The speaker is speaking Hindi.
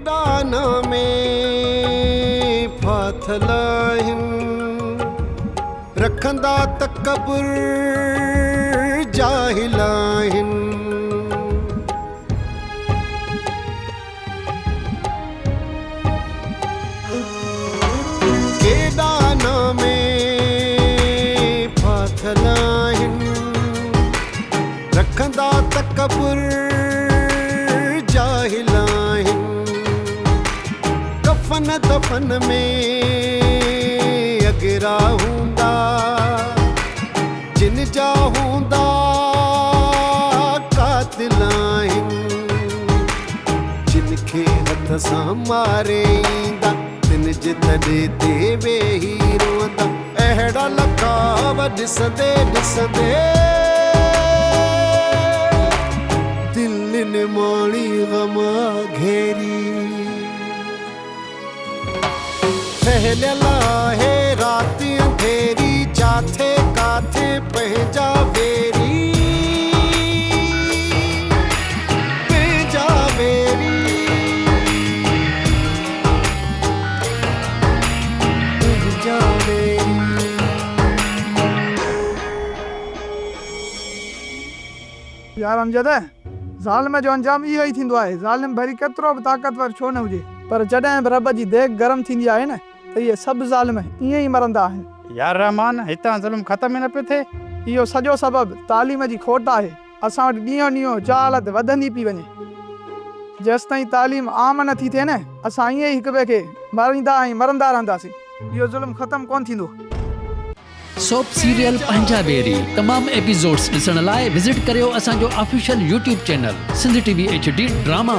केडाना में फाथलाहिन रखंदा तकबर जाहिलाहिन केडाना में फाथलाहिन रखंदा तकबर जाहिलाहिन कफन दफन में अगरा हूंदा जिन जा हूंदा कातिलाहिन जिनखे हथ सां मारे ईंदा तिन जे तॾे ते वेही रोंदा अहिड़ा लकाव ॾिसंदे ॾिसंदे दिल मोड़ी गमा घेरी फहलला है रात अंधेरी जाथे काथे पंहिंजा वेरी पंहिंजा वेरी पंहिंजा वेरी यार अमजद ज़ालिम जो अंजाम इहो ई थींदो आहे। ज़ालिम भरी केतिरो बि ताक़तवर छो न हुजे पर जॾहिं बि रब जी देग गरम थींदी आहे न त इहे सभु ज़ालिम ईअं ई मरंदा आहिनि। यार रहमान हितां ज़ुल्म ख़त्म ई न पियो थिए। इहो सॼो सबबु तालीम जी खोट आहे। असां वटि ॾींहों ॾींहों जहालत वधंदी पई वञे। जेसि ताईं तालीम आम न थी थिए न असां ईअं ई हिक ॿिए खे मारींदा ऐं मरंदा रहंदासीं। इहो ज़ुल्म ख़त्म कोन थींदो। सोप सीरियल पंजाबेरी तमाम एपिसोड्स ॾिसण लाइ विज़िट करियो असांजो official YouTube channel Sindh TV HD drama.